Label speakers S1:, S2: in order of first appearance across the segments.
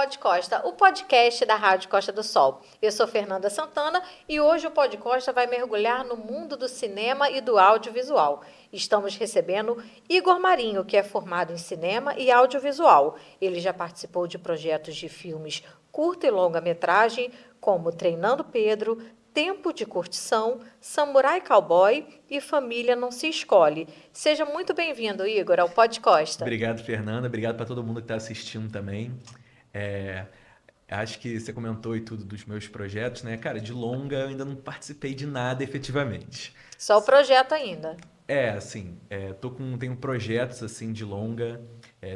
S1: Pod Costa, o podcast da Rádio Costa do Sol. Eu sou Fernanda Santana e hoje o Pod Costa vai mergulhar no mundo do cinema e do audiovisual. Estamos recebendo Igor Marinho, que é formado em cinema e audiovisual. Ele já participou de projetos de filmes curta e longa-metragem, como Treinando Pedro, Tempo de Curtição, Samurai Cowboy e Família Não Se Escolhe. Seja muito bem-vindo, Igor, ao Pod Costa.
S2: Obrigado, Fernanda. Obrigado para todo mundo que está assistindo também. É, acho que você comentou e tudo dos meus projetos, né? Cara, de longa eu ainda não participei de nada efetivamente.
S1: Só o projeto ainda.
S2: Tenho projetos assim de longa,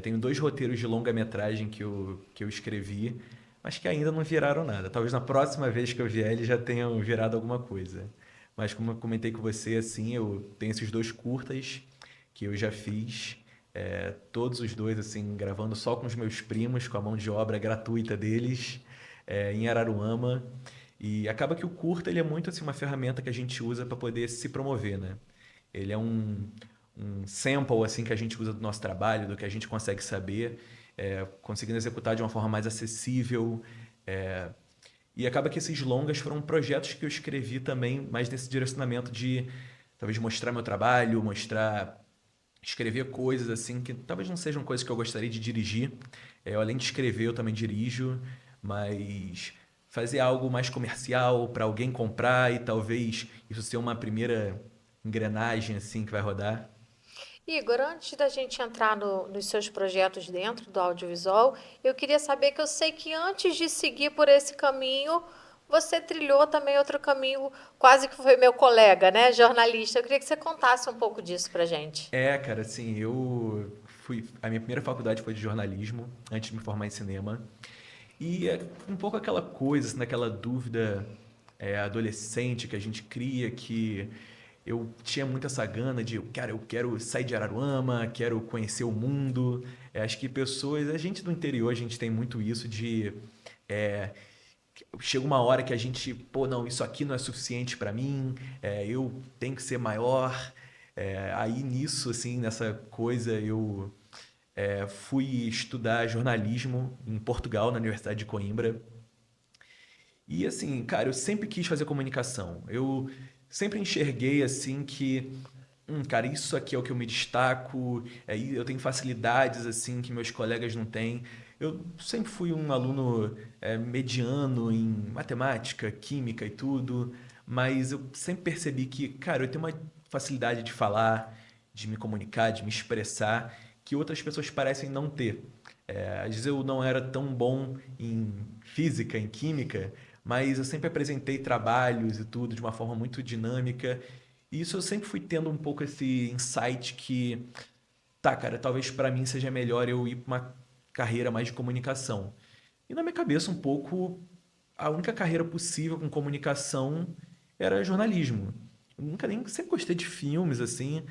S2: tenho dois roteiros de longa-metragem que eu escrevi, mas que ainda não viraram nada. Talvez na próxima vez que eu vier eles já tenham virado alguma coisa. Mas como eu comentei com você, assim, eu tenho esses dois curtas que eu já fiz, todos os dois assim, gravando só com os meus primos, com a mão de obra gratuita deles, em Araruama. E acaba que o curta ele é muito assim uma ferramenta que a gente usa para poder se promover, né? Ele é um sample assim que a gente usa do nosso trabalho, do que a gente consegue saber, conseguindo executar de uma forma mais acessível. é, e acaba que esses longas foram projetos que eu escrevi também, mais nesse direcionamento de talvez mostrar meu trabalho, mostrar, escrever coisas assim que talvez não sejam coisas que eu gostaria de dirigir. Além de escrever, eu também dirijo, mas fazer algo mais comercial para alguém comprar e talvez isso ser uma primeira engrenagem assim que vai rodar.
S1: Igor, antes da gente entrar nos seus projetos dentro do audiovisual, eu queria saber que eu sei que antes de seguir por esse caminho, você trilhou também outro caminho, quase que foi meu colega, né? Jornalista. Eu queria que você contasse um pouco disso pra gente.
S2: Cara, assim, a minha primeira faculdade foi de jornalismo, antes de me formar em cinema. E é um pouco aquela coisa, assim, daquela dúvida adolescente que a gente cria, que eu tinha muito essa gana de, cara, eu quero sair de Araruama, quero conhecer o mundo. Acho que pessoas, a gente do interior, a gente tem muito isso de é, chega uma hora que a gente, pô, não, isso aqui não é suficiente para mim, eu tenho que ser maior. Aí nisso, assim, nessa coisa, eu fui estudar jornalismo em Portugal, na Universidade de Coimbra. E assim, cara, eu sempre quis fazer comunicação. Eu sempre enxerguei assim que, cara, isso aqui é o que eu me destaco, eu tenho facilidades assim que meus colegas não têm. Eu sempre fui um aluno mediano em matemática, química e tudo, mas eu sempre percebi que, cara, eu tenho uma facilidade de falar, de me comunicar, de me expressar, que outras pessoas parecem não ter. Às vezes eu não era tão bom em física, em química, mas eu sempre apresentei trabalhos e tudo de uma forma muito dinâmica. E isso eu sempre fui tendo um pouco esse insight que, tá, cara, talvez para mim seja melhor eu ir para uma carreira mais de comunicação. E na minha cabeça, um pouco, a única carreira possível com comunicação era jornalismo. Eu nunca nem sempre gostei de filmes, assim.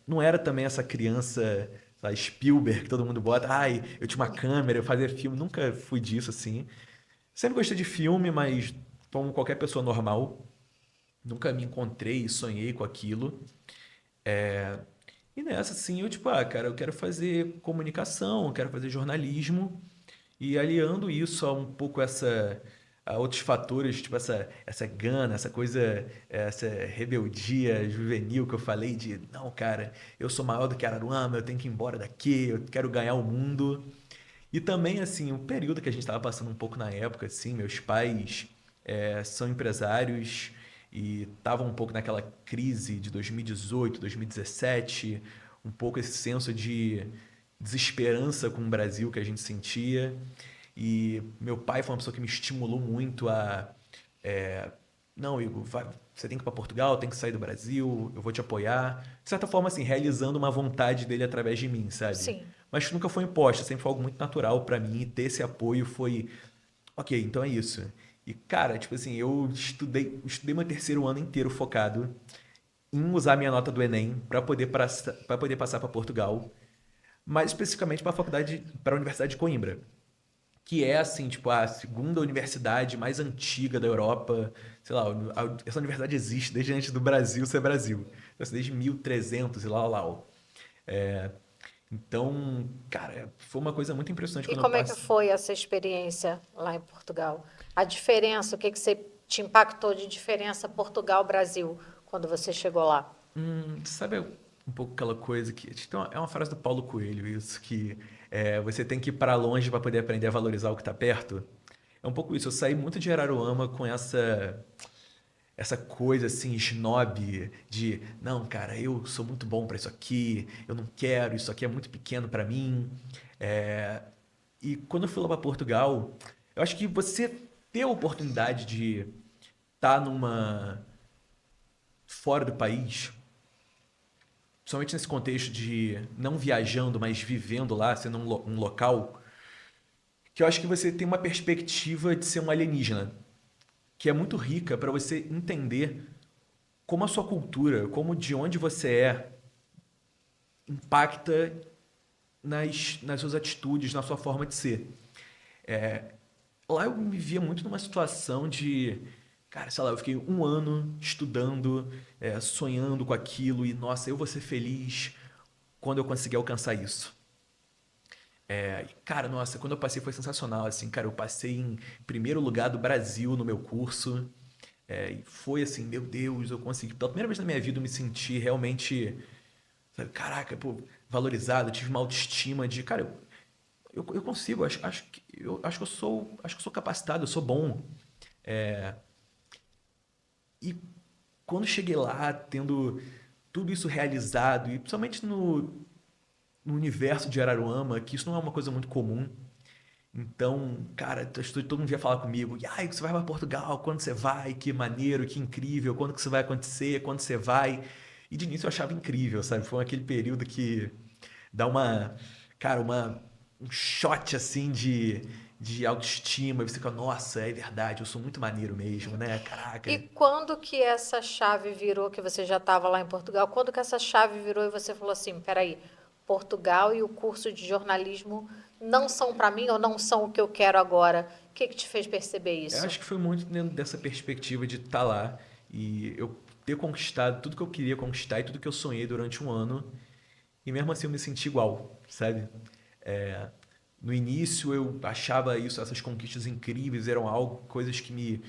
S2: Não era também essa criança, sei lá, Spielberg, que todo mundo bota. Ai, eu tinha uma câmera, eu fazia filme. Nunca fui disso, assim. Sempre gostei de filme, mas como qualquer pessoa normal, nunca me encontrei e sonhei com aquilo. E nessa, assim, eu tipo, cara, eu quero fazer comunicação, eu quero fazer jornalismo. E aliando isso a um pouco a outros fatores, tipo essa gana, essa coisa, essa rebeldia juvenil que eu falei de, não, cara, eu sou maior do que Araruama, eu tenho que ir embora daqui, eu quero ganhar o mundo. E também, assim, o período que a gente estava passando um pouco na época, assim, meus pais são empresários e estavam um pouco naquela crise de 2018, 2017, um pouco esse senso de desesperança com o Brasil que a gente sentia. E meu pai foi uma pessoa que me estimulou muito é, não, Igor, você tem que ir para Portugal, tem que sair do Brasil, eu vou te apoiar. De certa forma, assim, realizando uma vontade dele através de mim, sabe?
S1: Sim.
S2: Mas nunca foi imposta, sempre foi algo muito natural para mim e ter esse apoio foi, ok, então é isso. E cara, tipo assim, eu estudei meu terceiro ano inteiro focado em usar minha nota do Enem para poder passar para Portugal, mais especificamente para a faculdade, para a Universidade de Coimbra, que é assim, tipo, a segunda universidade mais antiga da Europa. Sei lá, essa universidade existe desde antes do Brasil ser Brasil. Então, assim, desde 1300 e lá. Então, cara, foi uma coisa muito impressionante
S1: E
S2: quando eu
S1: como é que
S2: passei.
S1: foi essa experiência lá em Portugal? A diferença, o que que você te impactou de diferença Portugal-Brasil quando você chegou lá?
S2: Sabe um pouco aquela coisa que. Então, é uma frase do Paulo Coelho, isso, que você tem que ir para longe para poder aprender a valorizar o que está perto. É um pouco isso. Eu saí muito de Araruama com essa coisa assim, snob, de não, cara, eu sou muito bom para isso aqui, eu não quero, isso aqui é muito pequeno para mim. É, E quando eu fui lá para Portugal, eu acho que você ter a oportunidade de estar fora do país, somente nesse contexto de não viajando, mas vivendo lá, sendo um local, que eu acho que você tem uma perspectiva de ser um alienígena, que é muito rica para você entender como a sua cultura, como de onde você impacta nas suas atitudes, na sua forma de ser. Lá eu me via muito numa situação de, cara, sei lá, eu fiquei um ano estudando, sonhando com aquilo e, nossa, eu vou ser feliz quando eu conseguir alcançar isso. Cara, nossa, quando eu passei foi sensacional, assim, cara, eu passei em primeiro lugar do Brasil no meu curso, e foi assim, meu Deus, eu consegui, pela primeira vez na minha vida eu me senti realmente, sabe, caraca, pô, valorizado, eu tive uma autoestima de, cara, eu consigo, acho que eu sou capacitado, eu sou bom. E quando cheguei lá, tendo tudo isso realizado, e principalmente no universo de Araruama, que isso não é uma coisa muito comum. Então, cara, todo mundo vinha falar comigo, e ai, você vai para Portugal, quando você vai, que maneiro, que incrível, quando que isso vai acontecer, quando você vai. E de início eu achava incrível, sabe? Foi aquele período que dá cara, um shot assim de autoestima, e você fica, nossa, é verdade, eu sou muito maneiro mesmo, né?
S1: E
S2: Caraca.
S1: quando que essa chave virou, que você já estava lá em Portugal, quando que essa chave virou e você falou assim, peraí, Portugal e o curso de jornalismo não são para mim ou não são o que eu quero agora? O que que te fez perceber
S2: Eu
S1: isso?
S2: acho que foi muito dentro dessa perspectiva de estar lá e eu ter conquistado tudo que eu queria conquistar e tudo que eu sonhei durante um ano e mesmo assim eu me senti igual, sabe? É, no início eu achava isso, essas conquistas incríveis, eram algo, coisas que me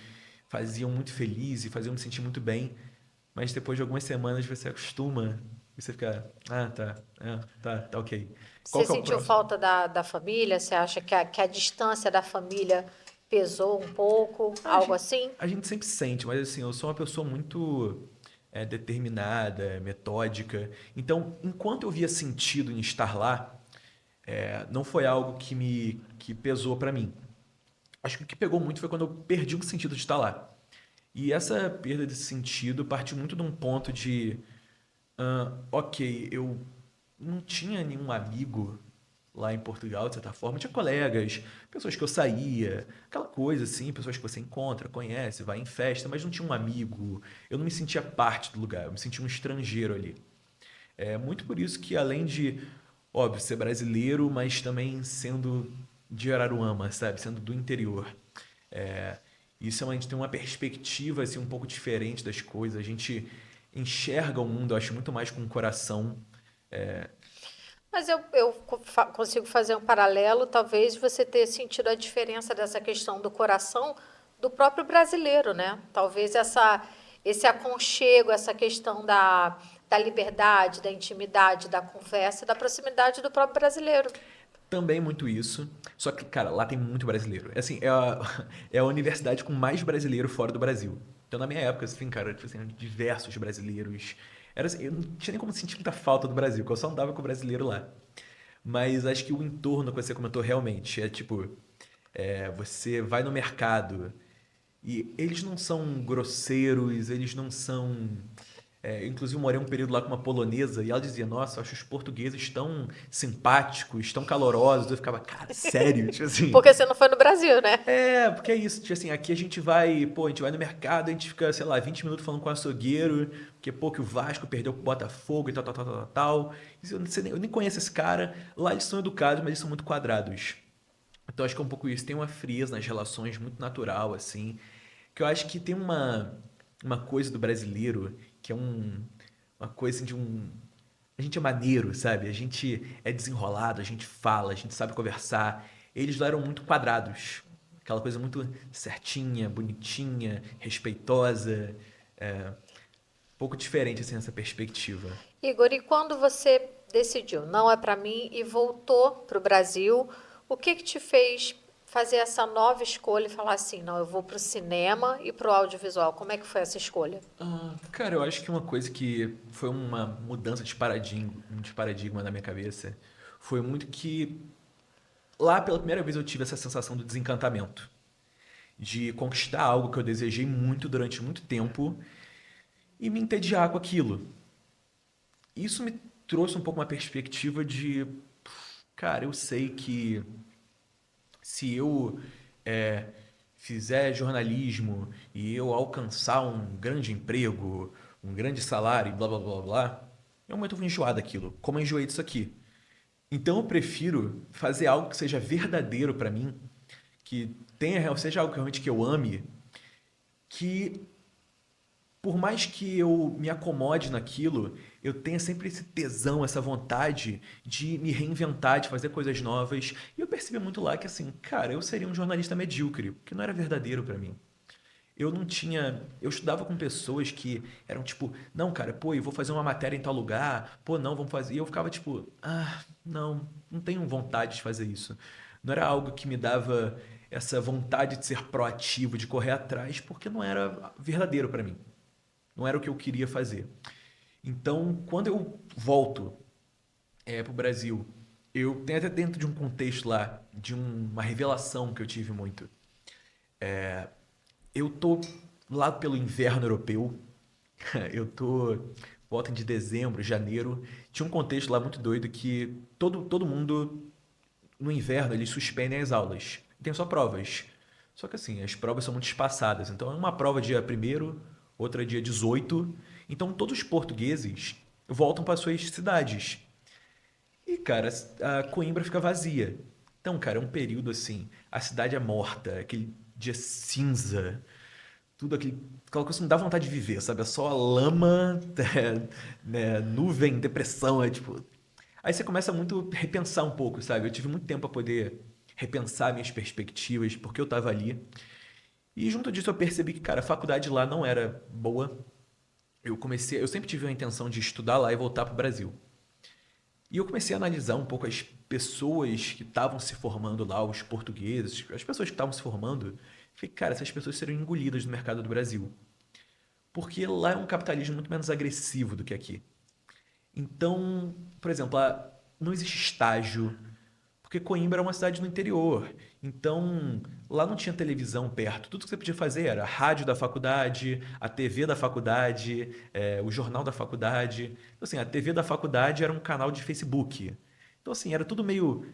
S2: faziam muito feliz e faziam me sentir muito bem, mas depois de algumas semanas você acostuma e você fica, tá ok. Qual
S1: Você
S2: que é o
S1: sentiu
S2: próximo?
S1: falta da família? Você acha que a distância da família pesou um pouco?
S2: A
S1: Algo
S2: gente,
S1: assim?
S2: a gente sempre sente, mas assim, eu sou uma pessoa muito determinada, metódica. Então, enquanto eu via sentido em estar lá, não foi algo que pesou pra mim. Acho que o que pegou muito foi quando eu perdi o sentido de estar lá. E essa perda de sentido partiu muito de um ponto de ok, eu não tinha nenhum amigo lá em Portugal, de certa forma. Tinha colegas, pessoas que eu saía, aquela coisa assim, pessoas que você encontra, conhece, vai em festa, mas não tinha um amigo. Eu não me sentia parte do lugar, eu me sentia um estrangeiro ali. É muito por isso que, além de, óbvio, ser brasileiro, mas também sendo de Araruama, sabe? Sendo do interior. É, isso a gente tem uma perspectiva assim, um pouco diferente das coisas. A gente enxerga o mundo, eu acho, muito mais com o coração.
S1: Mas eu consigo fazer um paralelo, talvez você ter sentido a diferença dessa questão do coração do próprio brasileiro, né? Talvez esse aconchego, essa questão da liberdade, da intimidade, da conversa, da proximidade do próprio brasileiro.
S2: Também muito isso. Só que, cara, lá tem muito brasileiro. Assim, é a universidade com mais brasileiro fora do Brasil. Então, na minha época, assim, cara, tipo assim, diversos brasileiros. Era assim, eu não tinha nem como sentir muita falta do Brasil, porque eu só andava com o brasileiro lá. Mas acho que o entorno que você comentou realmente é tipo, você vai no mercado e eles não são grosseiros, eles não são. Inclusive, eu morei um período lá com uma polonesa e ela dizia: Nossa, eu acho os portugueses tão simpáticos, tão calorosos. Eu ficava, cara, sério? Tipo assim,
S1: Porque você não foi no Brasil, né?
S2: porque é isso. Tipo assim, aqui a gente vai, pô, a gente vai no mercado, a gente fica, sei lá, 20 minutos falando com o açougueiro, porque, pô, que o Vasco perdeu pro Botafogo e tal, tal, tal, tal, tal. Isso eu, não sei eu nem conheço esse cara. Lá eles são educados, mas eles são muito quadrados. Então acho que é um pouco isso. Tem uma frieza nas relações muito natural, assim. Que eu acho que tem uma coisa do brasileiro que é uma coisa assim, de um. a gente é maneiro, sabe? A gente é desenrolado, a gente fala, a gente sabe conversar. Eles lá eram muito quadrados. Aquela coisa muito certinha, bonitinha, respeitosa. Um pouco diferente, assim, essa perspectiva.
S1: Igor, e quando você decidiu, não é para mim, e voltou para o Brasil, o que que te fez fazer essa nova escolha e falar assim, não, eu vou para o cinema e para o audiovisual? Como é que foi essa escolha?
S2: Cara, eu acho que uma coisa que foi uma mudança de paradigma na minha cabeça foi muito que lá pela primeira vez eu tive essa sensação do desencantamento, de conquistar algo que eu desejei muito durante muito tempo e me entediar com aquilo. Isso me trouxe um pouco uma perspectiva de, cara, eu sei que se eu é, fizer jornalismo e eu alcançar um grande emprego, um grande salário e blá blá blá blá, em um momento eu vou enjoar daquilo, como eu enjoei disso aqui. Então eu prefiro fazer algo que seja verdadeiro pra mim, que seja algo que realmente que eu ame, que por mais que eu me acomode naquilo, eu tenha sempre esse tesão, essa vontade de me reinventar, de fazer coisas novas. E eu percebi muito lá que, assim, cara, eu seria um jornalista medíocre, que não era verdadeiro pra mim. Eu não tinha. Eu estudava com pessoas que eram tipo, não, cara, pô, eu vou fazer uma matéria em tal lugar, pô, não, vamos fazer. E eu ficava tipo, não, não tenho vontade de fazer isso. Não era algo que me dava essa vontade de ser proativo, de correr atrás, porque não era verdadeiro pra mim. Não era o que eu queria fazer. Então, quando eu volto para o Brasil, eu tenho até dentro de um contexto lá, de uma revelação que eu tive muito. Eu tô lá pelo inverno europeu, eu tô volta de dezembro, janeiro. Tinha um contexto lá muito doido que todo mundo, no inverno, eles suspendem as aulas. Tem só provas. Só que assim, as provas são muito espaçadas. Então, é uma prova dia primeiro, outra dia 18. Então, todos os portugueses voltam para suas cidades. E, cara, a Coimbra fica vazia. Então, cara, é um período assim, a cidade é morta, aquele dia cinza, tudo aquela coisa que não dá vontade de viver, sabe? É só lama, né, nuvem, depressão, é tipo. Aí você começa muito a repensar um pouco, sabe? Eu tive muito tempo para poder repensar minhas perspectivas, porque eu tava ali. E junto disso eu percebi que, cara, a faculdade lá não era boa. Eu sempre tive a intenção de estudar lá e voltar pro Brasil. E eu comecei a analisar um pouco as pessoas que estavam se formando lá, os portugueses, as pessoas que estavam se formando. Falei, cara, essas pessoas seriam engolidas no mercado do Brasil. Porque lá é um capitalismo muito menos agressivo do que aqui. Então, por exemplo, lá não existe estágio, porque Coimbra é uma cidade no interior. Então, lá não tinha televisão perto. Tudo que você podia fazer era a rádio da faculdade, a TV da faculdade, o jornal da faculdade. Então, assim, a TV da faculdade era um canal de Facebook. Então, assim, era tudo meio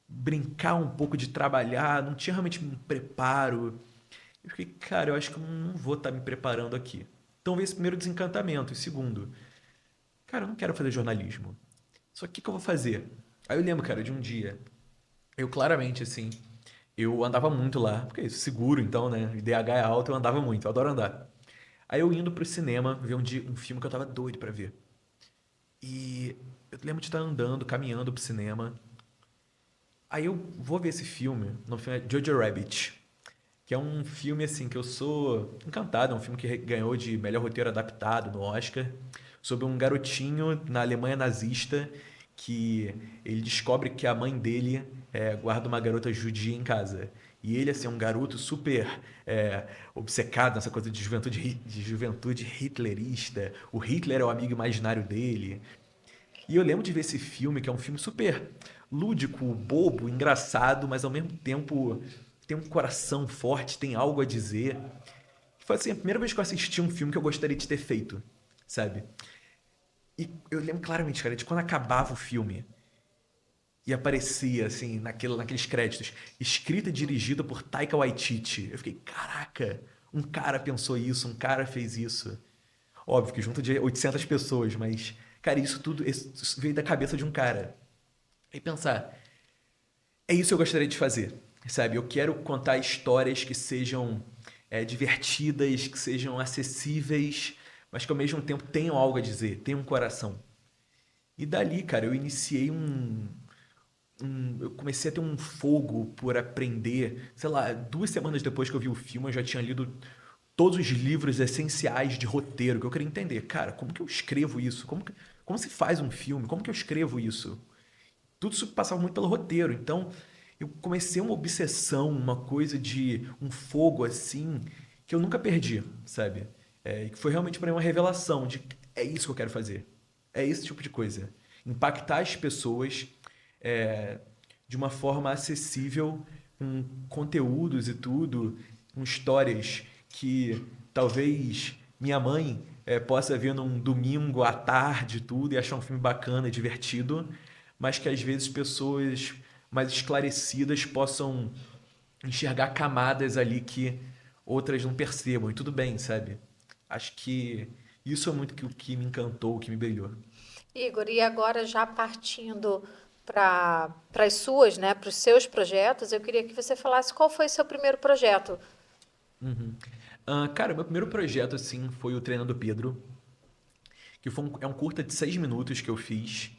S2: brincar um pouco de trabalhar, não tinha realmente um preparo. Eu fiquei, cara, eu acho que eu não vou estar me preparando aqui. Então veio esse primeiro desencantamento. E segundo, cara, eu não quero fazer jornalismo. Só que o que eu vou fazer? Aí eu lembro, cara, de um dia. Eu claramente, assim, eu andava muito lá. Porque é isso, seguro então, né? IDH é alto, eu andava muito, eu adoro andar. Aí eu indo pro cinema, ver um filme que eu tava doido pra ver. E eu lembro de estar andando, caminhando pro cinema. Aí eu vou ver esse filme, no filme é Jojo Rabbit, que é um filme assim que eu sou encantado, é um filme que ganhou de melhor roteiro adaptado no Oscar, sobre um garotinho na Alemanha nazista que ele descobre que a mãe dele guarda uma garota judia em casa. E ele, assim, é um garoto super obcecado nessa coisa de juventude hitlerista. O Hitler é o amigo imaginário dele. E eu lembro de ver esse filme, que é um filme super lúdico, bobo, engraçado, mas ao mesmo tempo tem um coração forte, tem algo a dizer. Foi assim, a primeira vez que eu assisti um filme que eu gostaria de ter feito, sabe? E eu lembro claramente, cara, de quando acabava o filme e aparecia, assim, naqueles créditos, escrita e dirigida por Taika Waititi. Eu fiquei, caraca, um cara pensou isso, um cara fez isso. Óbvio que junto de 800 pessoas, mas, cara, isso veio da cabeça de um cara. E pensar, é isso que eu gostaria de fazer, sabe? Eu quero contar histórias que sejam divertidas, que sejam acessíveis, mas que ao mesmo tempo tenham algo a dizer, tenham um coração. E dali, cara, eu iniciei eu comecei a ter um fogo por aprender. Sei lá, 2 semanas depois que eu vi o filme, eu já tinha lido todos os livros essenciais de roteiro que eu queria entender. Cara, como que eu escrevo isso? Como se faz um filme? Como que eu escrevo isso? Tudo isso passava muito pelo roteiro. Então, eu comecei uma obsessão, uma coisa de um fogo assim, que eu nunca perdi, sabe? E que foi realmente para mim uma revelação de que é isso que eu quero fazer. É esse tipo de coisa. Impactar as pessoas é, de uma forma acessível, com conteúdos e tudo, com histórias que talvez minha mãe possa ver num domingo à tarde e tudo e achar um filme bacana e divertido, mas que às vezes pessoas mais esclarecidas possam enxergar camadas ali que outras não percebam, e tudo bem, sabe? Acho que isso é muito o que me encantou, o que me brilhou.
S1: Igor, e agora já partindo para as suas, né, para os seus projetos, eu queria que você falasse qual foi o seu primeiro projeto.
S2: Cara, meu primeiro projeto, assim, foi o Treinando Pedro, que é um curta de 6 minutos que eu fiz.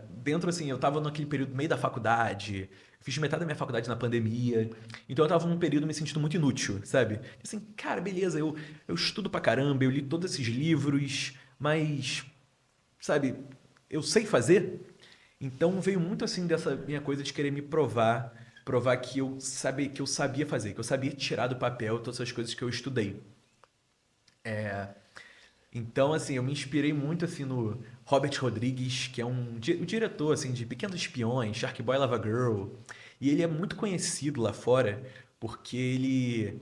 S2: Dentro, assim, eu tava naquele período meio da faculdade, fiz metade da minha faculdade na pandemia, então eu tava num período me sentindo muito inútil, sabe? Assim, cara, beleza, eu estudo pra caramba, eu li todos esses livros, mas, sabe, eu sei fazer? Então veio muito assim dessa minha coisa de querer me provar que eu sabia fazer, que eu sabia tirar do papel todas as coisas que eu estudei. Então, assim, eu me inspirei muito assim no Robert Rodrigues, que é o diretor assim de Pequenos Espiões, Shark Boy Lava Girl, e ele é muito conhecido lá fora porque ele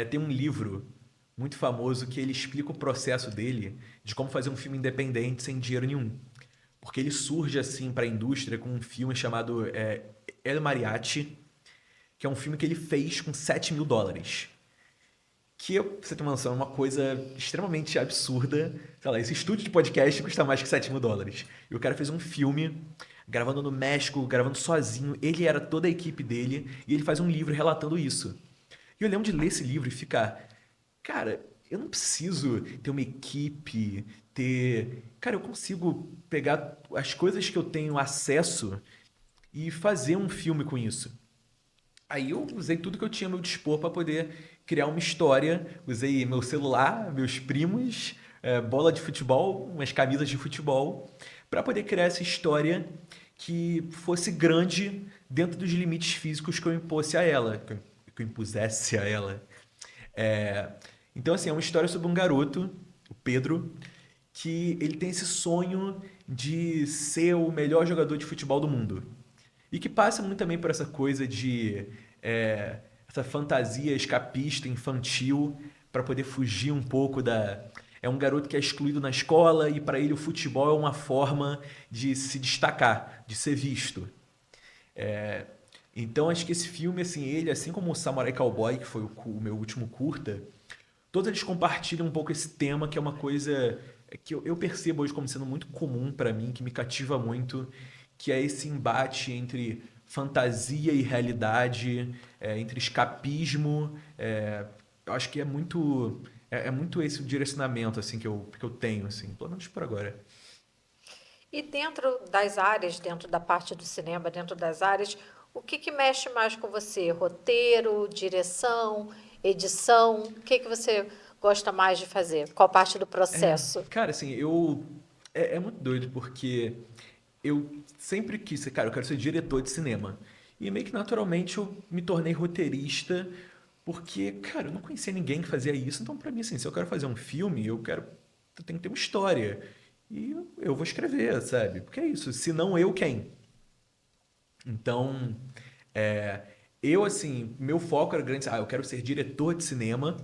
S2: tem um livro muito famoso que ele explica o processo dele de como fazer um filme independente sem dinheiro nenhum. Porque ele surge assim para a indústria com um filme chamado El Mariachi, que é um filme que ele fez com US$ 7.000. Que, pra você ter uma noção, é uma coisa extremamente absurda. Sei lá, esse estúdio de podcast custa mais que US$ 7.000. E o cara fez um filme gravando no México, gravando sozinho. Ele era toda a equipe dele. E ele faz um livro relatando isso. E eu lembro de ler esse livro e ficar, cara, eu não preciso ter uma equipe, ter. Cara, eu consigo pegar as coisas que eu tenho acesso e fazer um filme com isso. Aí eu usei tudo que eu tinha a meu dispor para poder criar uma história. Usei meu celular, meus primos, bola de futebol, umas camisas de futebol, para poder criar essa história que fosse grande dentro dos limites físicos que eu impusesse a ela, que eu impusesse a ela. É, então, assim, é uma história sobre um garoto, o Pedro, que ele tem esse sonho de ser o melhor jogador de futebol do mundo. E que passa muito também por essa coisa de essa fantasia escapista, infantil, para poder fugir um pouco da. É um garoto que é excluído na escola e para ele o futebol é uma forma de se destacar, de ser visto. Então acho que esse filme, assim, ele, assim como o Samurai Cowboy, que foi o meu último curta, todos eles compartilham um pouco esse tema, que é uma coisa que eu percebo hoje como sendo muito comum para mim, que me cativa muito, que é esse embate entre fantasia e realidade, entre escapismo. Eu acho que é muito esse o direcionamento assim que eu tenho, assim, pelo menos por agora.
S1: E dentro das áreas, dentro da parte do cinema, dentro das áreas, o que que mexe mais com você? Roteiro, direção, edição? O que que você gosta mais de fazer? Qual parte do processo?
S2: Cara, assim, é muito doido porque eu sempre quis ser, cara, eu quero ser diretor de cinema. E meio que naturalmente eu me tornei roteirista porque, cara, eu não conhecia ninguém que fazia isso. Então, pra mim, assim, se eu quero fazer um filme, eu tenho que ter uma história. E eu vou escrever, sabe? Porque é isso. Se não eu, quem? Então, é, eu, assim, meu foco era grande. Eu quero ser diretor de cinema,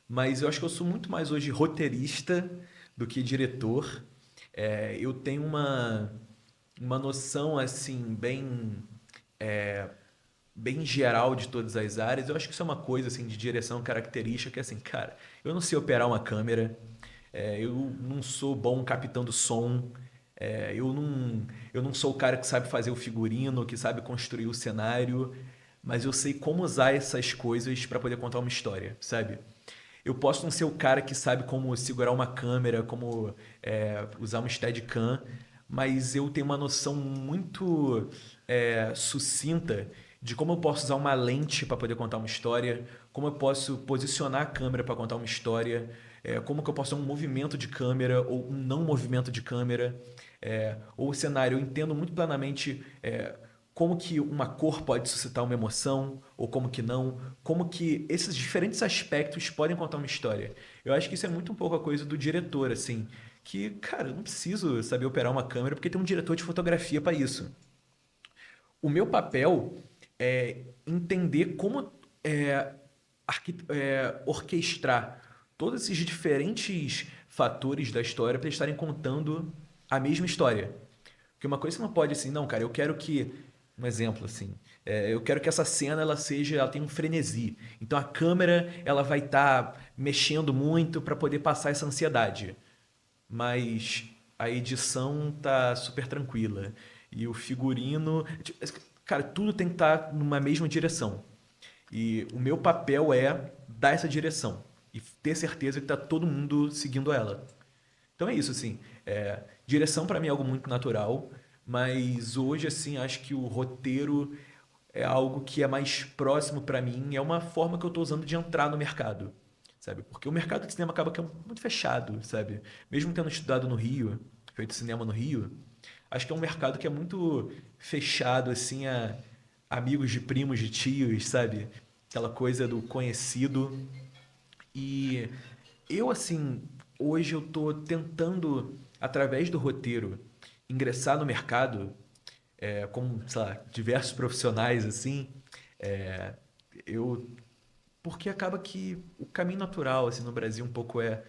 S2: mas eu acho que eu sou muito mais hoje roteirista do que diretor. Eu tenho uma noção, assim, bem geral de todas as áreas. Eu acho que isso é uma coisa, assim, de direção característica, que é assim, cara, eu não sei operar uma câmera, eu não sou bom captando som, é, eu não, eu não sou o cara que sabe fazer o figurino, que sabe construir o cenário, mas eu sei como usar essas coisas para poder contar uma história, sabe? Eu posso não ser o cara que sabe como segurar uma câmera, como usar um Steadicam, mas eu tenho uma noção muito sucinta de como eu posso usar uma lente para poder contar uma história, como eu posso posicionar a câmera para contar uma história, como que eu posso ter um movimento de câmera ou um não movimento de câmera, ou o cenário. Eu entendo muito plenamente como que uma cor pode suscitar uma emoção ou como que não, como que esses diferentes aspectos podem contar uma história. Eu acho que isso é muito um pouco a coisa do diretor, assim, que, cara, eu não preciso saber operar uma câmera porque tem um diretor de fotografia para isso. O meu papel é entender como orquestrar todos esses diferentes fatores da história para eles estarem contando a mesma história. Porque uma coisa você não pode assim, não, cara, eu quero que, um exemplo assim, eu quero que essa cena ela tenha um frenesi. Então a câmera ela vai estar mexendo muito para poder passar essa ansiedade, mas a edição tá super tranquila e o figurino, cara, tudo tem que estar numa mesma direção. E o meu papel é dar essa direção e ter certeza que tá todo mundo seguindo ela. Então é isso, assim. Direção para mim é algo muito natural, mas hoje, assim, acho que o roteiro é algo que é mais próximo para mim, é uma forma que eu estou usando de entrar no mercado, sabe? Porque o mercado de cinema acaba que é muito fechado, sabe? Mesmo tendo estudado no Rio, feito cinema no Rio, acho que é um mercado que é muito fechado, assim, a amigos de primos, de tios, sabe? Aquela coisa do conhecido. E eu, assim, hoje eu tô tentando, através do roteiro, ingressar no mercado, como, sei lá, diversos profissionais, assim, é, eu... Porque acaba que o caminho natural, assim, no Brasil um pouco é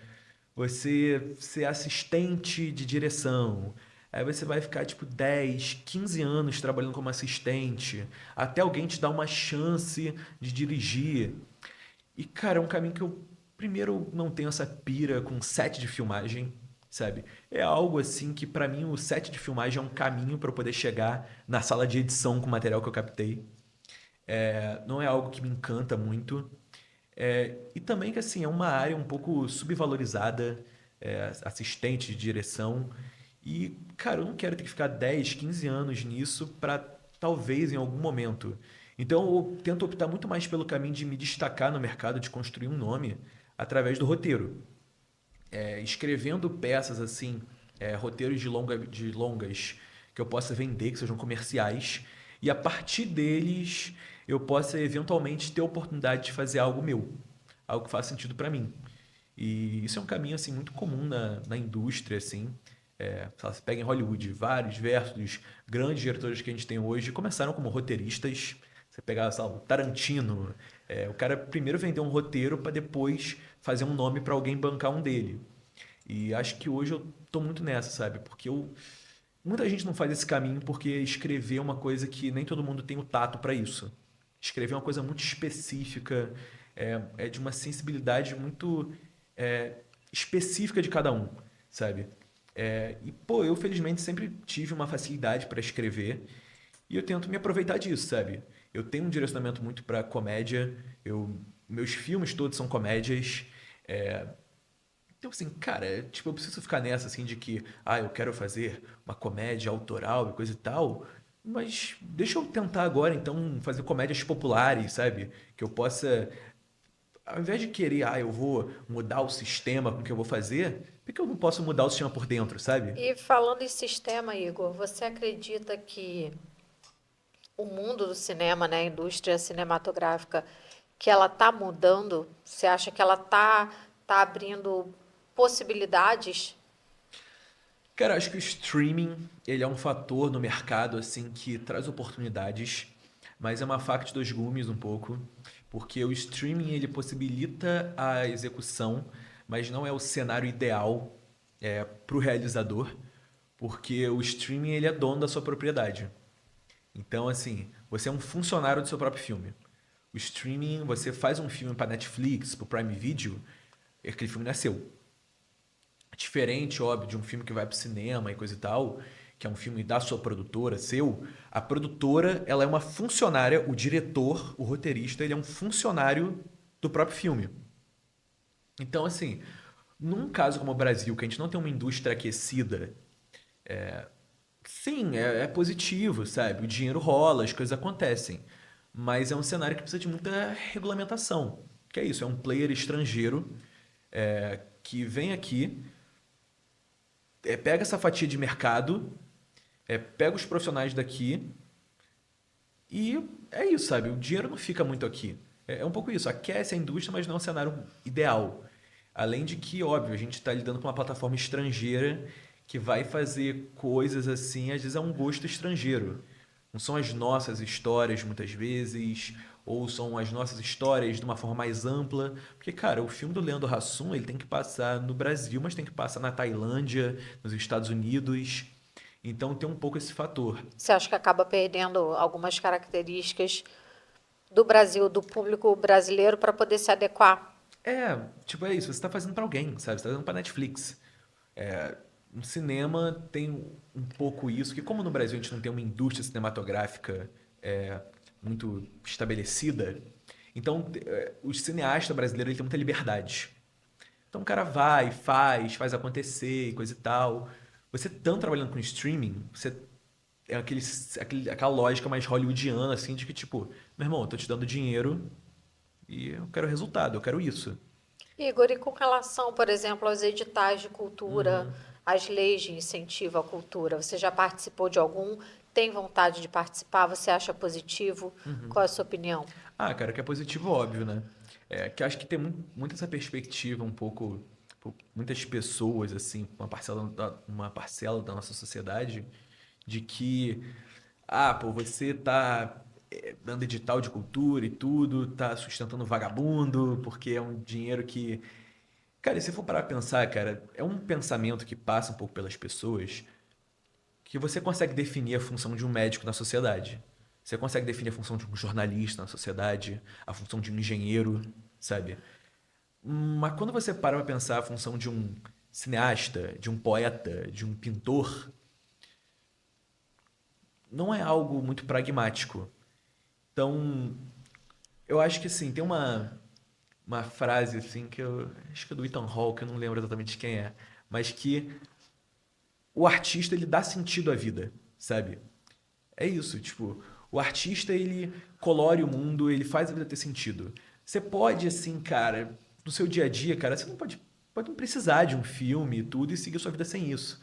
S2: você ser assistente de direção. Aí você vai ficar, tipo, 10 15 anos trabalhando como assistente, até alguém te dar uma chance de dirigir. E, cara, é um caminho que eu, primeiro, não tenho essa pira com set de filmagem, sabe? É algo assim que, pra mim, o set de filmagem é um caminho pra eu poder chegar na sala de edição com o material que eu captei. Não é algo que me encanta muito. E também que, assim, é uma área um pouco subvalorizada, assistente de direção. E, cara, eu não quero ter que ficar 10 15 anos nisso pra talvez em algum momento. Então eu tento optar muito mais pelo caminho de me destacar no mercado, de construir um nome através do roteiro. Escrevendo peças assim, roteiros de longas que eu possa vender, que sejam comerciais, e a partir deles eu possa eventualmente ter a oportunidade de fazer algo meu, algo que faça sentido para mim. E isso é um caminho assim muito comum na indústria, assim. Sei lá, você pega em Hollywood, vários versos grandes diretores que a gente tem hoje começaram como roteiristas. Você pegar, sei lá, o Tarantino, o cara primeiro vendeu um roteiro para depois fazer um nome para alguém bancar um dele. E acho que hoje eu tô muito nessa, sabe? Porque muita gente não faz esse caminho porque escrever é uma coisa que nem todo mundo tem o tato para isso. Escrever é uma coisa muito específica, é de uma sensibilidade muito específica de cada um, sabe? E, pô, eu felizmente sempre tive uma facilidade para escrever e eu tento me aproveitar disso, sabe? Eu tenho um direcionamento muito para comédia, meus filmes todos são comédias. é, então, assim, cara, tipo, eu preciso ficar nessa, assim, de que, eu quero fazer uma comédia autoral e coisa e tal, mas deixa eu tentar agora, então, fazer comédias populares, sabe? Que eu possa, ao invés de querer, eu vou mudar o sistema com o que eu vou fazer, por que eu não posso mudar o sistema por dentro, sabe?
S1: E falando em sistema, Igor, você acredita que o mundo do cinema, né, a indústria cinematográfica, que ela está mudando? Você acha que ela tá abrindo possibilidades?
S2: Cara, acho que o streaming, ele é um fator no mercado, assim, que traz oportunidades, mas é uma faca de dois gumes um pouco, porque o streaming, ele possibilita a execução, mas não é o cenário ideal para o realizador, porque o streaming, ele é dono da sua propriedade. Então, assim, você é um funcionário do seu próprio filme. O streaming, você faz um filme para Netflix, para Prime Video, aquele filme não é seu. Diferente, óbvio, de um filme que vai para o cinema e coisa e tal, que é um filme da sua produtora, seu, a produtora, ela é uma funcionária, o diretor, o roteirista, ele é um funcionário do próprio filme. Então, assim, num caso como o Brasil, que a gente não tem uma indústria aquecida, sim, é positivo, sabe? O dinheiro rola, as coisas acontecem. Mas é um cenário que precisa de muita regulamentação. Que é isso, é um player estrangeiro que vem aqui, pega essa fatia de mercado, pega os profissionais daqui e é isso, sabe? O dinheiro não fica muito aqui. É um pouco isso, aquece a indústria, mas não é um cenário ideal. Além de que, óbvio, a gente está lidando com uma plataforma estrangeira que vai fazer coisas assim, às vezes é um gosto estrangeiro. Não são as nossas histórias, muitas vezes, ou são as nossas histórias de uma forma mais ampla. Porque, cara, o filme do Leandro Hassum, ele tem que passar no Brasil, mas tem que passar na Tailândia, nos Estados Unidos. Então tem um pouco esse fator.
S1: Você acha que acaba perdendo algumas características do Brasil, do público brasileiro, para poder se adequar?
S2: Tipo, é isso, você está fazendo para alguém, sabe? Você tá fazendo para Netflix. No cinema tem um pouco isso, que como no Brasil a gente não tem uma indústria cinematográfica muito estabelecida, então o cineasta brasileiro ele tem muita liberdade. Então o cara vai, faz acontecer e coisa e tal. Você estando trabalhando com streaming, você é aquela lógica mais hollywoodiana, assim, de que tipo, meu irmão, eu tô te dando dinheiro e eu quero resultado, eu quero isso.
S1: Igor, e com relação, por exemplo, aos editais de cultura, às leis de incentivo à cultura, você já participou de algum? Tem vontade de participar? Você acha positivo? Qual é a sua opinião?
S2: Ah, cara, que é positivo, óbvio, né? Que eu acho que tem muito essa perspectiva um pouco, muitas pessoas, assim, uma parcela da nossa sociedade, de que, pô, você tá dando edital de cultura e tudo, tá sustentando vagabundo, porque é um dinheiro que. Cara, e se for parar pra pensar, cara, é um pensamento que passa um pouco pelas pessoas que você consegue definir a função de um médico na sociedade. Você consegue definir a função de um jornalista na sociedade, a função de um engenheiro, sabe? Mas quando você para pra pensar a função de um cineasta, de um poeta, de um pintor, não é algo muito pragmático. Então, eu acho que assim, tem uma frase assim que eu acho que é do Ethan Hawke, eu não lembro exatamente de quem é, mas que o artista ele dá sentido à vida, sabe? É isso, tipo, o artista ele colore o mundo, ele faz a vida ter sentido. Você pode, assim, cara, no seu dia a dia, cara, você não pode não precisar de um filme e tudo e seguir sua vida sem isso.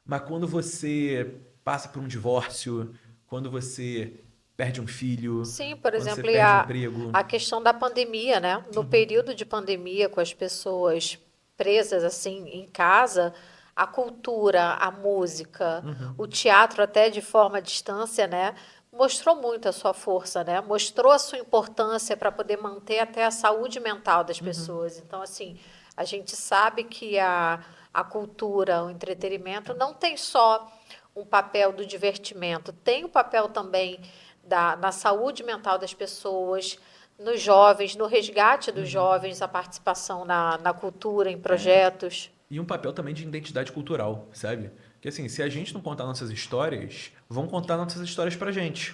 S2: Mas quando você passa por um divórcio, quando você perde um filho,
S1: Sim, por
S2: quando você
S1: exemplo, e
S2: perde um
S1: a
S2: emprego.
S1: questão da pandemia, né? No período de pandemia, com as pessoas presas assim em casa, a cultura, a música, o teatro até de forma à distância, né? Mostrou muito a sua força, né? Mostrou a sua importância para poder manter até a saúde mental das pessoas. Então, assim, a gente sabe que a cultura, o entretenimento não tem só um papel do divertimento, tem o papel também na saúde mental das pessoas, nos jovens, no resgate dos jovens, a participação na cultura, em projetos.
S2: E um papel também de identidade cultural, sabe? Que assim, se a gente não contar nossas histórias, vão contar nossas histórias pra gente.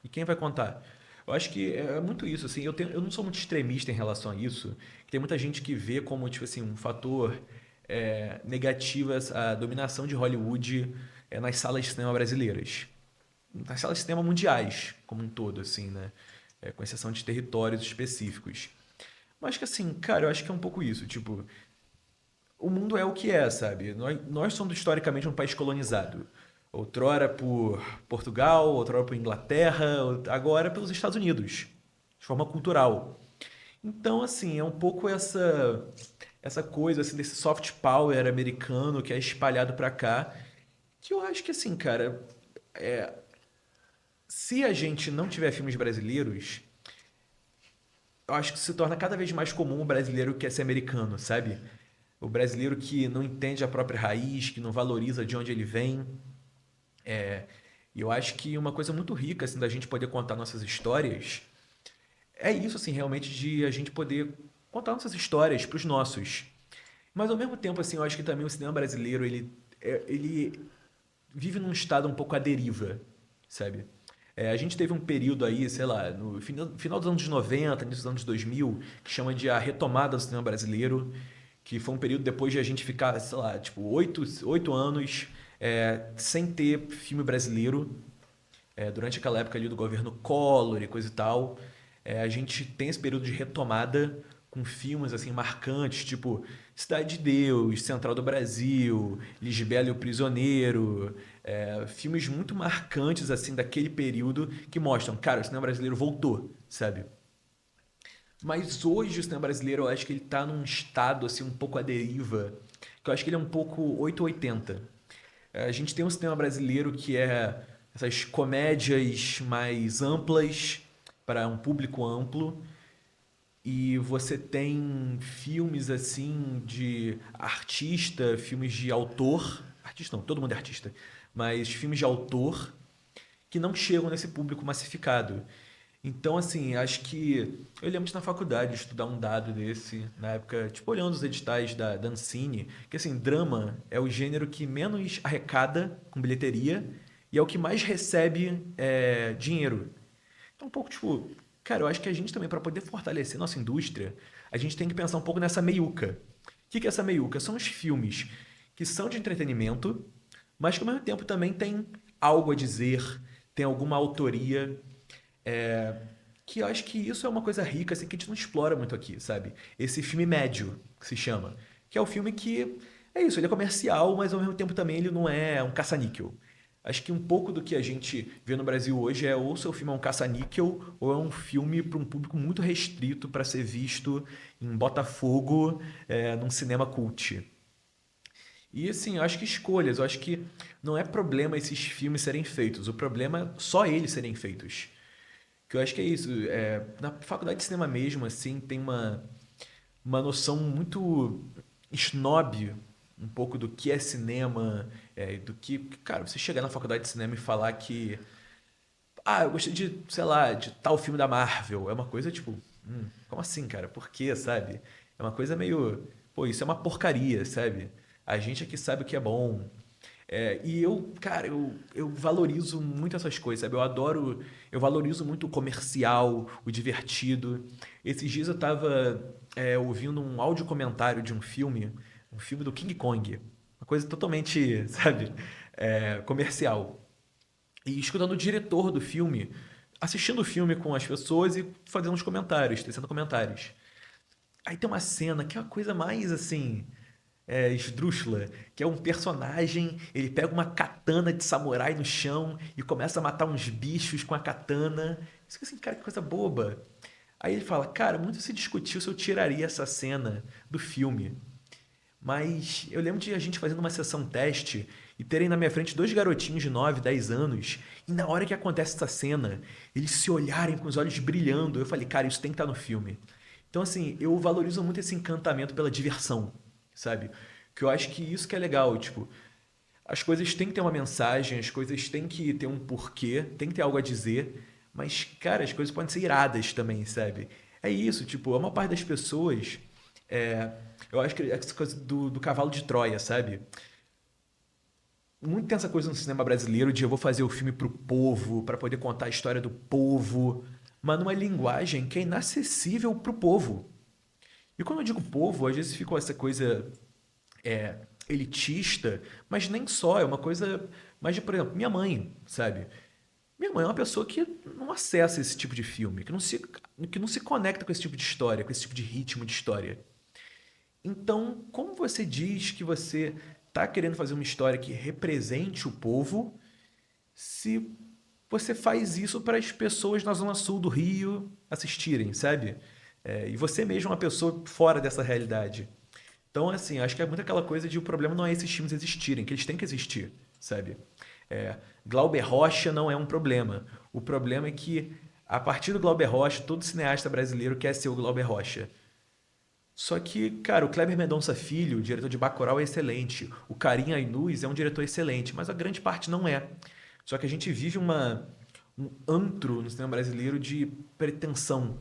S2: E quem vai contar? Eu acho que é muito isso, assim, eu não sou muito extremista em relação a isso, que tem muita gente que vê como, tipo assim, um fator negativo a dominação de Hollywood nas salas de cinema brasileiras. Nas salas de cinema mundiais, como um todo, assim, né? Com exceção de territórios específicos. Mas que assim, cara, eu acho que é um pouco isso, tipo, o mundo é o que é, sabe? Nós somos historicamente um país colonizado. Outrora por Portugal, outrora por Inglaterra, agora pelos Estados Unidos, de forma cultural. Então, assim, é um pouco essa coisa assim desse soft power americano que é espalhado pra cá, que eu acho que assim, cara, se a gente não tiver filmes brasileiros, eu acho que se torna cada vez mais comum o brasileiro que quer ser americano, sabe? O brasileiro que não entende a própria raiz, que não valoriza de onde ele vem. E eu acho que uma coisa muito rica assim da gente poder contar nossas histórias é isso assim, realmente de a gente poder contar nossas histórias para os nossos. Mas ao mesmo tempo assim, eu acho que também o cinema brasileiro ele vive num estado um pouco à deriva, sabe? A gente teve um período aí, sei lá, no final dos anos 90, início dos anos 2000, que chama de a retomada do cinema brasileiro, que foi um período depois de a gente ficar, sei lá, tipo, oito anos sem ter filme brasileiro, durante aquela época ali do governo Collor e coisa e tal, a gente tem esse período de retomada com filmes assim marcantes, tipo Cidade de Deus, Central do Brasil, Lisbela e o Prisioneiro, filmes muito marcantes assim daquele período que mostram, cara, o cinema brasileiro voltou, sabe? Mas hoje o cinema brasileiro, eu acho que ele tá num estado assim um pouco à deriva, que eu acho que ele é um pouco 880. A gente tem um cinema brasileiro que é essas comédias mais amplas para um público amplo e você tem filmes assim de artista, filmes de autor, artista não, todo mundo é artista, mas filmes de autor que não chegam nesse público massificado. Então, assim, acho que eu lembro de na faculdade estudar um dado desse, na época, tipo, olhando os editais da Ancine, que assim, drama é o gênero que menos arrecada com bilheteria e é o que mais recebe dinheiro. Então, um pouco, tipo, cara, eu acho que a gente também, para poder fortalecer nossa indústria, a gente tem que pensar um pouco nessa meiuca. O que é essa meiuca? São os filmes que são de entretenimento, mas que ao mesmo tempo também tem algo a dizer, tem alguma autoria, que eu acho que isso é uma coisa rica, assim, que a gente não explora muito aqui, sabe? Esse filme médio, que se chama. Que é o filme que, é isso, ele é comercial, mas ao mesmo tempo também ele não é um caça-níquel. Acho que um pouco do que a gente vê no Brasil hoje é ou seu filme é um caça-níquel ou é um filme para um público muito restrito para ser visto em Botafogo, num cinema cult. E assim, eu acho que escolhas, eu acho que não é problema esses filmes serem feitos, o problema é só eles serem feitos. Que eu acho que é isso. Na faculdade de cinema mesmo, assim, tem uma noção muito snob um pouco do que é cinema, do que. Cara, você chegar na faculdade de cinema e falar que. Ah, eu gostei de, sei lá, de tal filme da Marvel. É uma coisa tipo. Como assim, cara? Por quê, sabe? É uma coisa meio. Pô, isso é uma porcaria, sabe? A gente aqui sabe o que é bom. E eu, cara, eu valorizo muito essas coisas, sabe? Eu valorizo muito o comercial, o divertido. Esses dias eu tava ouvindo um áudio comentário de um filme do King Kong. Uma coisa totalmente, sabe, comercial. E escutando o diretor do filme, assistindo o filme com as pessoas e fazendo uns comentários, tecendo comentários. Aí tem uma cena que é a coisa mais assim esdrúxula, que é um personagem, ele pega uma katana de samurai no chão e começa a matar uns bichos com a katana. Isso que assim, cara, que coisa boba. Aí ele fala, cara, muito se discutiu se eu tiraria essa cena do filme. Mas eu lembro de a gente fazendo uma sessão teste e terem na minha frente dois garotinhos de 9, 10 anos, e na hora que acontece essa cena, eles se olharem com os olhos brilhando. Eu falei, cara, isso tem que estar no filme. Então, assim, eu valorizo muito esse encantamento pela diversão, sabe? Que eu acho que isso que é legal, tipo, as coisas têm que ter uma mensagem, as coisas têm que ter um porquê, tem que ter algo a dizer, mas, cara, as coisas podem ser iradas também, sabe? É isso, tipo, a maior parte das pessoas, é, eu acho que é essa coisa do cavalo de Troia, sabe? Muito tem essa coisa no cinema brasileiro de eu vou fazer o filme pro povo, para poder contar a história do povo, mas numa linguagem que é inacessível pro povo. E quando eu digo povo, às vezes fica essa coisa elitista, mas nem só, é uma coisa mais de, por exemplo, minha mãe, sabe? Minha mãe é uma pessoa que não acessa esse tipo de filme, que não se conecta com esse tipo de história, com esse tipo de ritmo de história. Então, como você diz que você está querendo fazer uma história que represente o povo, se você faz isso para as pessoas na zona sul do Rio assistirem, sabe? E você mesmo é uma pessoa fora dessa realidade. Então, assim, acho que é muito aquela coisa de o problema não é esses filmes existirem, que eles têm que existir, sabe? Glauber Rocha não é um problema. O problema é que, a partir do Glauber Rocha, todo cineasta brasileiro quer ser o Glauber Rocha. Só que, cara, o Kleber Mendonça Filho, o diretor de Bacurau, é excelente. O Karim Ainuz é um diretor excelente, mas a grande parte não é. Só que a gente vive um antro no cinema brasileiro de pretensão,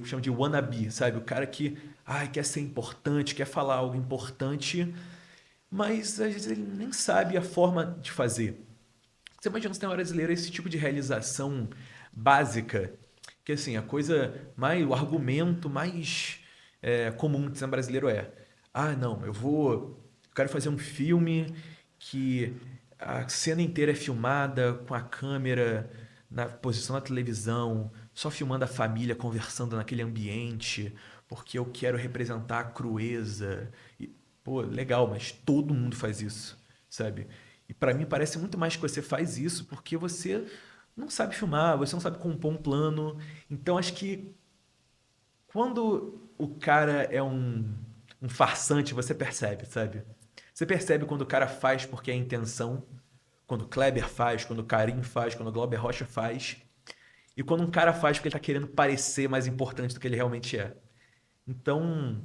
S2: chama de wannabe, sabe? O cara que quer ser importante, quer falar algo importante, mas às vezes ele nem sabe a forma de fazer. Você imagina no cinema brasileiro esse tipo de realização básica, que assim, o argumento mais comum do cinema brasileiro não, eu quero fazer um filme que a cena inteira é filmada com a câmera na posição da televisão, só filmando a família conversando naquele ambiente, porque eu quero representar a crueza. E, pô, legal, mas todo mundo faz isso, sabe? E pra mim parece muito mais que você faz isso porque você não sabe filmar, você não sabe compor um plano. Então acho que quando o cara é um farsante, você percebe, sabe? Você percebe quando o cara faz porque é a intenção, quando o Kleber faz, quando o Karim faz, quando o Glauber Rocha faz, e quando um cara faz porque ele tá querendo parecer mais importante do que ele realmente é. Então,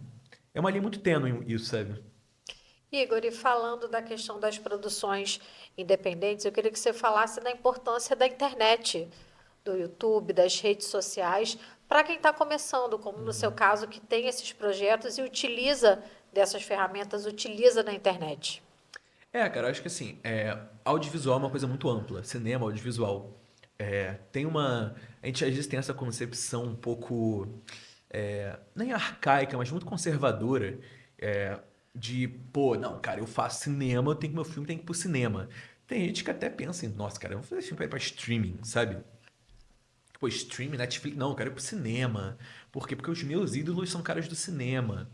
S2: é uma linha muito tênue isso, sabe?
S1: Igor, e falando da questão das produções independentes, eu queria que você falasse da importância da internet, do YouTube, das redes sociais, para quem está começando, como no seu caso, que tem esses projetos e utiliza dessas ferramentas, utiliza da internet.
S2: Cara, eu acho que assim, audiovisual é uma coisa muito ampla. Cinema, audiovisual. Tem uma. A gente às vezes tem essa concepção um pouco. Nem arcaica, mas muito conservadora. De, pô, não, cara, eu faço cinema, eu tenho que meu filme tem que ir pro cinema. Tem gente que até pensa em, nossa, cara, eu vou fazer filme pra ir pra streaming, sabe? Pô, streaming, Netflix, não, eu quero ir pro cinema. Por quê? Porque os meus ídolos são caras do cinema.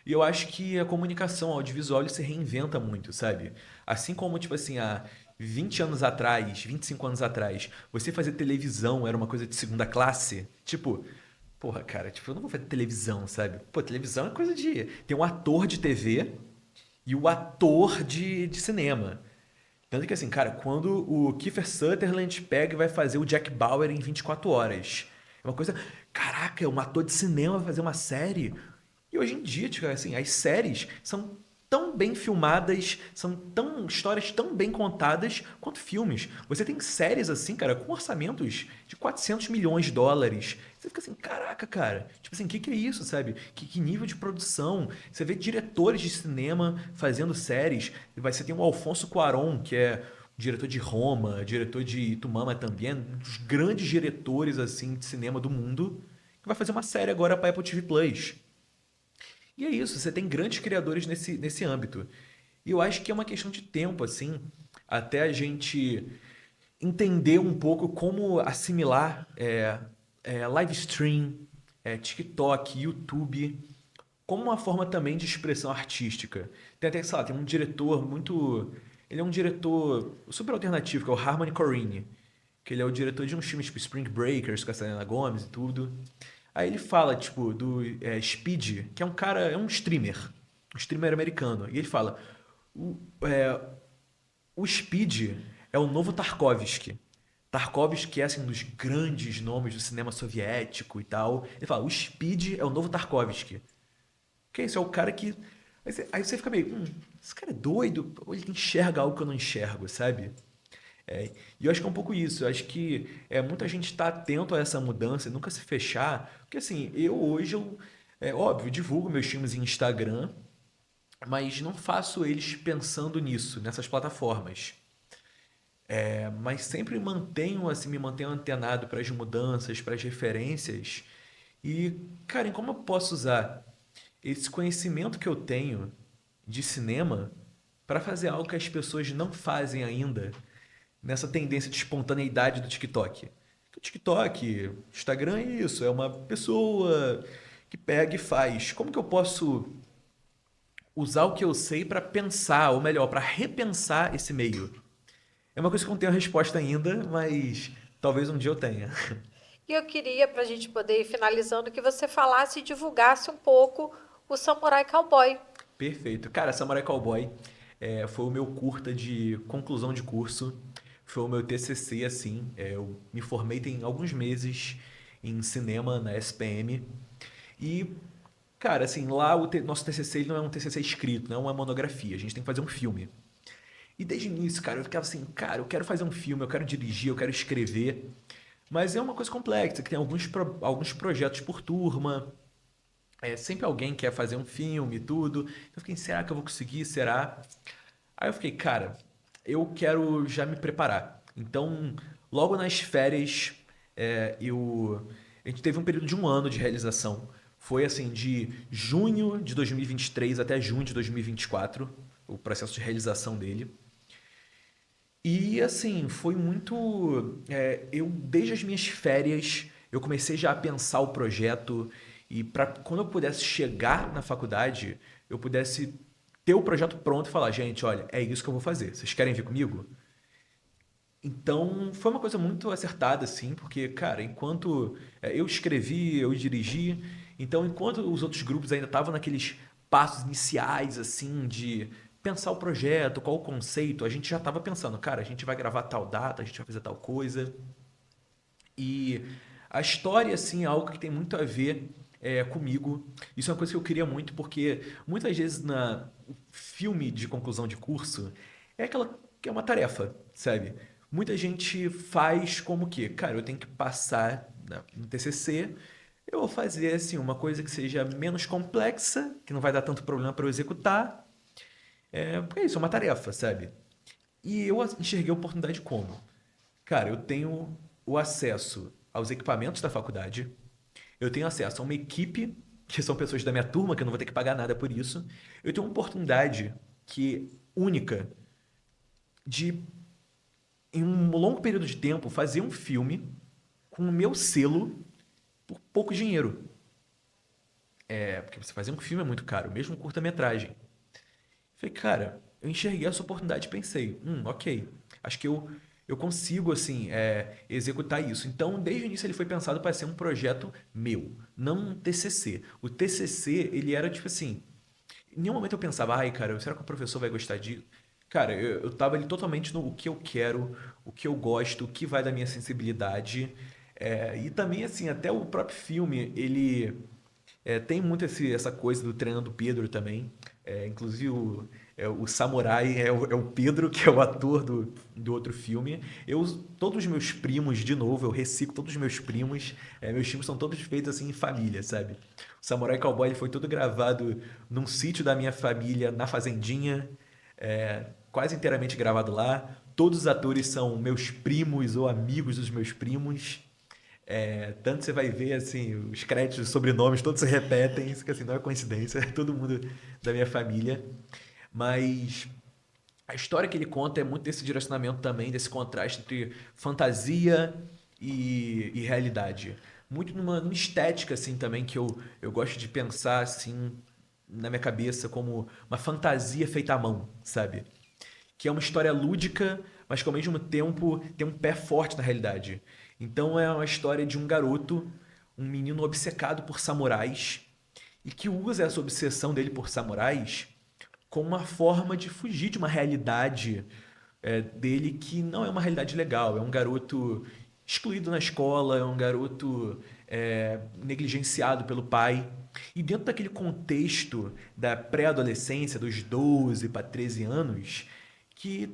S2: E eu acho que a comunicação audiovisual ele se reinventa muito, sabe? Assim como, tipo assim, há 20 anos atrás, 25 anos atrás, você fazer televisão era uma coisa de segunda classe. Tipo, porra, cara, tipo, eu não vou fazer televisão, sabe? Pô, televisão é coisa de. Tem um ator de TV e o ator de cinema. Tanto que assim, cara, quando o Kiefer Sutherland pega e vai fazer o Jack Bauer em 24 horas. É uma coisa. Caraca, um ator de cinema vai fazer uma série. E hoje em dia, tipo, assim, as séries são tão bem filmadas, são tão histórias tão bem contadas quanto filmes. Você tem séries assim, cara, com orçamentos de 400 milhões de dólares. Você fica assim, caraca, cara, tipo assim, o que é isso, sabe? Que nível de produção? Você vê diretores de cinema fazendo séries. Você tem o Alfonso Cuarón, que é diretor de Roma, diretor de Itumama também, um dos grandes diretores assim de cinema do mundo, que vai fazer uma série agora para Apple TV Plus. E é isso, você tem grandes criadores nesse âmbito. E eu acho que é uma questão de tempo, assim, até a gente entender um pouco como assimilar live stream, TikTok, YouTube, como uma forma também de expressão artística. Tem até, sei lá, tem um diretor muito. Ele é um diretor super alternativo, que é o Harmony Corrine, que ele é o diretor de uns filmes tipo Spring Breakers, com a Selena Gomez e tudo. Aí ele fala, tipo, do Speed, que é um cara, é um streamer americano. E ele fala, o, é, o Speed é o novo Tarkovsky. Tarkovsky é, assim, um dos grandes nomes do cinema soviético e tal. Ele fala, o Speed é o novo Tarkovsky. Que é isso? É o cara que... Aí você fica meio, esse cara é doido? Ou ele enxerga algo que eu não enxergo, sabe? E eu acho que é um pouco isso. Eu acho que muita gente está atento a essa mudança e nunca se fechar. Porque assim, óbvio, divulgo meus filmes em Instagram, mas não faço eles pensando nisso, nessas plataformas. Mas sempre mantenho, assim, me mantenho antenado para as mudanças, para as referências. E, cara, em como eu posso usar esse conhecimento que eu tenho de cinema para fazer algo que as pessoas não fazem ainda nessa tendência de espontaneidade do TikTok? O TikTok, Instagram é isso, é uma pessoa que pega e faz. Como que eu posso usar o que eu sei para pensar, ou melhor, para repensar esse meio? É uma coisa que eu não tenho a resposta ainda, mas talvez um dia eu tenha.
S1: E eu queria, para a gente poder ir finalizando, que você falasse e divulgasse um pouco o Samurai Cowboy.
S2: Perfeito. Cara, Samurai Cowboy foi o meu curta de conclusão de curso. Foi o meu TCC, assim. Eu me formei tem alguns meses em cinema na SPM. E, cara, assim, lá nosso TCC ele não é um TCC escrito, não é uma monografia. A gente tem que fazer um filme. E desde o início, cara, eu ficava assim, cara, eu quero fazer um filme, eu quero dirigir, eu quero escrever. Mas é uma coisa complexa, que tem alguns projetos por turma. Sempre alguém quer fazer um filme e tudo. Eu fiquei, será que eu vou conseguir? Será? Aí eu fiquei, cara, eu quero já me preparar. Então, logo nas férias, a gente teve um período de um ano de realização. Foi assim, de junho de 2023 até junho de 2024, o processo de realização dele. E assim, foi muito. Eu, desde as minhas férias, eu comecei já a pensar o projeto e para quando eu pudesse chegar na faculdade, eu pudesse ter o projeto pronto e falar, gente, olha, é isso que eu vou fazer. Vocês querem vir comigo? Então, foi uma coisa muito acertada, assim, porque, cara, enquanto eu escrevi, eu dirigi, então, enquanto os outros grupos ainda estavam naqueles passos iniciais, assim, de pensar o projeto, qual o conceito, a gente já estava pensando, cara, a gente vai gravar tal data, a gente vai fazer tal coisa. E a história, assim, é algo que tem muito a ver comigo. Isso é uma coisa que eu queria muito, porque muitas vezes na filme de conclusão de curso é aquela que é uma tarefa, sabe? Muita gente faz como que, cara, eu tenho que passar no TCC, eu vou fazer assim uma coisa que seja menos complexa, que não vai dar tanto problema para eu executar, porque isso é uma tarefa, sabe? E eu enxerguei a oportunidade como? Cara, eu tenho o acesso aos equipamentos da faculdade, eu tenho acesso a uma equipe, que são pessoas da minha turma, que eu não vou ter que pagar nada por isso. Eu tenho uma oportunidade que única de, em um longo período de tempo, fazer um filme com o meu selo por pouco dinheiro. Porque você fazer um filme é muito caro, mesmo um curta-metragem. Falei, cara, eu enxerguei essa oportunidade e pensei, ok, acho que eu consigo, assim, executar isso. Então, desde o início ele foi pensado para ser um projeto meu, não um TCC. O TCC, ele era tipo assim, em nenhum momento eu pensava, ai, cara, será que o professor vai gostar disso? Cara, eu tava ali totalmente no o que eu quero, o que eu gosto, o que vai da minha sensibilidade. E também, assim, até o próprio filme, ele tem muito essa coisa do treinando Pedro também. Inclusive o samurai é o Pedro, que é o ator do outro filme. Todos os meus primos, de novo, eu reciclo todos os meus primos. Meus filmes são todos feitos assim em família, sabe? O Samurai Cowboy ele foi todo gravado num sítio da minha família, na fazendinha, quase inteiramente gravado lá. Todos os atores são meus primos ou amigos dos meus primos. Tanto você vai ver assim, os créditos, os sobrenomes, todos se repetem, isso que assim, não é coincidência, é todo mundo da minha família. Mas a história que ele conta é muito desse direcionamento também, desse contraste entre fantasia e realidade. Muito numa estética assim também que eu gosto de pensar assim na minha cabeça como uma fantasia feita à mão, sabe? Que é uma história lúdica, mas que ao mesmo tempo tem um pé forte na realidade. Então é uma história de um garoto, um menino obcecado por samurais, e que usa essa obsessão dele por samurais como uma forma de fugir de uma realidade dele que não é uma realidade legal. É um garoto excluído na escola, é um garoto negligenciado pelo pai. E dentro daquele contexto da pré-adolescência, dos 12 para 13 anos, que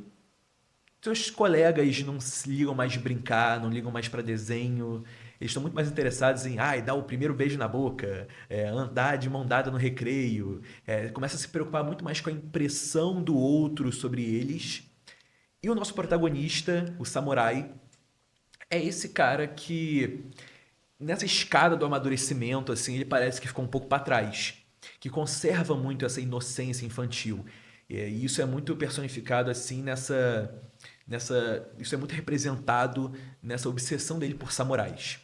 S2: seus colegas não se ligam mais de brincar, não ligam mais para desenho. Eles estão muito mais interessados em dar o primeiro beijo na boca, andar de mão dada no recreio. Começa a se preocupar muito mais com a impressão do outro sobre eles. E o nosso protagonista, o samurai, é esse cara que, nessa escada do amadurecimento, assim, ele parece que ficou um pouco para trás, que conserva muito essa inocência infantil. E isso é muito personificado assim isso é muito representado nessa obsessão dele por samurais.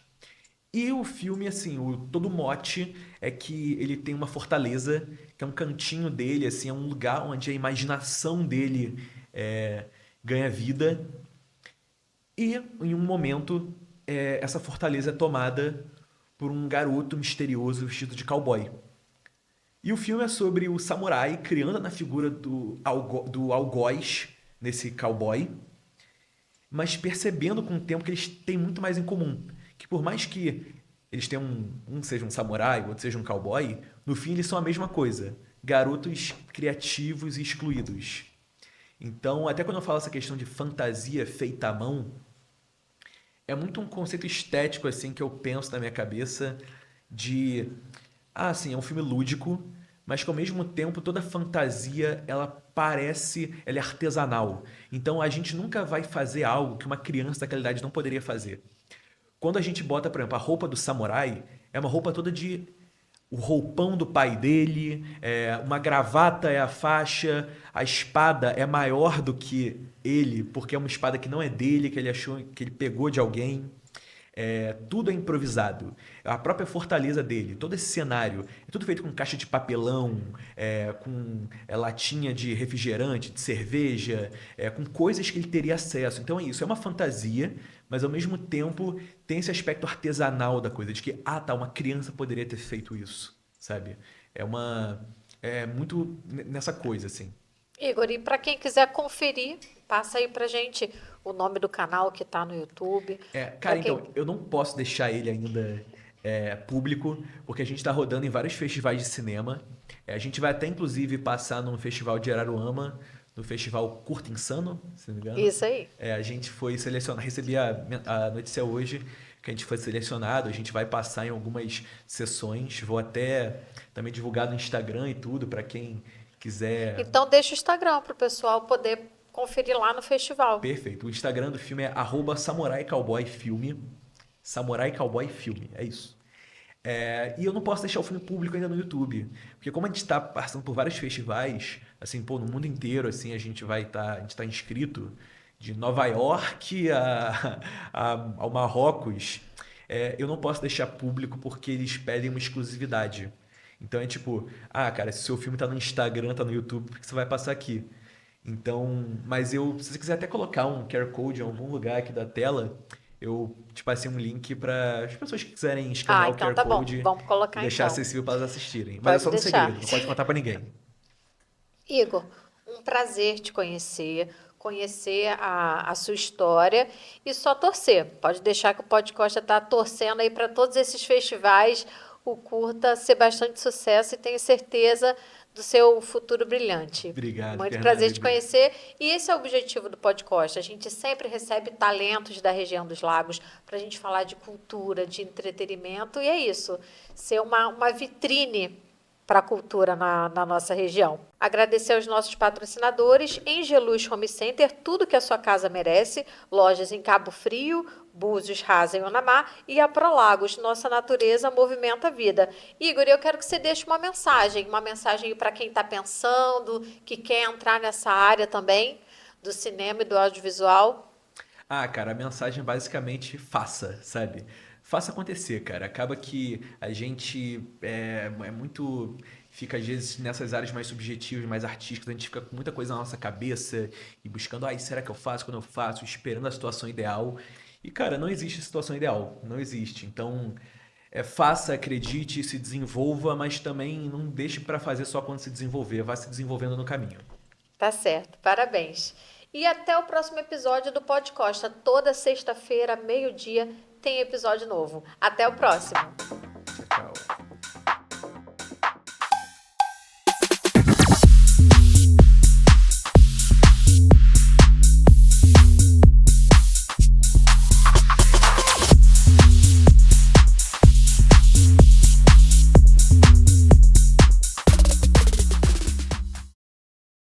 S2: E o filme, assim, todo o mote é que ele tem uma fortaleza, que é um cantinho dele, assim, é um lugar onde a imaginação dele ganha vida. E, em um momento, essa fortaleza é tomada por um garoto misterioso vestido de cowboy. E o filme é sobre o samurai criando na figura do algoz, nesse cowboy, mas percebendo com o tempo que eles têm muito mais em comum. Que por mais que eles tenham um seja um samurai, o outro seja um cowboy, no fim eles são a mesma coisa. Garotos criativos e excluídos. Então, até quando eu falo essa questão de fantasia feita à mão, é muito um conceito estético assim que eu penso na minha cabeça de sim, é um filme lúdico, mas que ao mesmo tempo toda a fantasia ela é artesanal. Então a gente nunca vai fazer algo que uma criança daquela idade não poderia fazer. Quando a gente bota, por exemplo, a roupa do samurai, é uma roupa toda de o roupão do pai dele, uma gravata é a faixa, a espada é maior do que ele, porque é uma espada que não é dele, que ele achou, que ele pegou de alguém. Tudo é improvisado. A própria fortaleza dele, todo esse cenário, é tudo feito com caixa de papelão, com latinha de refrigerante, de cerveja, com coisas que ele teria acesso. Então é isso, é uma fantasia, mas ao mesmo tempo tem esse aspecto artesanal da coisa, de que, tá, uma criança poderia ter feito isso, sabe? É muito nessa coisa, assim.
S1: Igor, e para quem quiser conferir, passa aí pra gente o nome do canal que tá no YouTube. Pra
S2: Cara,
S1: quem...
S2: então, eu não posso deixar ele ainda público, porque a gente está rodando em vários festivais de cinema. A gente vai até, inclusive, passar num festival de Araruama, no festival Curta Insano, se não me engano.
S1: Isso aí.
S2: A gente foi selecionado, recebi a notícia hoje que a gente foi selecionado, a gente vai passar em algumas sessões, vou até também divulgar no Instagram e tudo, para quem quiser.
S1: Então deixa o Instagram pro pessoal poder conferir lá no festival.
S2: Perfeito. O Instagram do filme é @SamuraiCowboyFilme. Samurai Cowboy Filme, é isso. E eu não posso deixar o filme público ainda no YouTube, porque como a gente está passando por vários festivais, assim, pô, no mundo inteiro, assim, a gente tá inscrito de Nova York ao Marrocos, eu não posso deixar público porque eles pedem uma exclusividade. Então é tipo, cara, se o seu filme tá no Instagram, tá no YouTube, por que você vai passar aqui? Então, mas se você quiser até colocar um QR Code em algum lugar aqui da tela, eu te passei um link para as pessoas que quiserem escanear o
S1: Então
S2: QR
S1: tá bom.
S2: Code
S1: Vamos
S2: e
S1: colocar
S2: deixar
S1: então.
S2: acessível para elas assistirem. Mas é
S1: Pode
S2: só no
S1: deixar.
S2: segredo, não pode contar para ninguém.
S1: Igor, um prazer te conhecer a sua história e só torcer. Pode deixar que o Podcosta está torcendo aí para todos esses festivais, o curta ser bastante sucesso e tenho certeza do seu futuro brilhante.
S2: Obrigado,
S1: Muito
S2: Fernanda.
S1: prazer te conhecer. E esse é o objetivo do Podcosta. A gente sempre recebe talentos da região dos lagos para a gente falar de cultura, de entretenimento. E é isso, ser uma vitrine para a cultura na nossa região. Agradecer aos nossos patrocinadores, Angelus Home Center, tudo que a sua casa merece, lojas em Cabo Frio, Búzios, Rasa e Unamar, e a Prolagos, nossa natureza movimenta a vida. Igor, eu quero que você deixe uma mensagem para quem está pensando, que quer entrar nessa área também, do cinema e do audiovisual.
S2: Cara, a mensagem é basicamente faça, sabe? Faça acontecer, cara. Acaba que a gente é muito. Fica às vezes nessas áreas mais subjetivas, mais artísticas, a gente fica com muita coisa na nossa cabeça e buscando, será que eu faço quando eu faço, esperando a situação ideal. E, cara, não existe situação ideal, não existe. Então, faça, acredite, se desenvolva, mas também não deixe para fazer só quando se desenvolver, vá se desenvolvendo no caminho.
S1: Tá certo, parabéns. E até o próximo episódio do Podcosta. Toda sexta-feira, meio-dia, tem episódio novo. Até o próximo.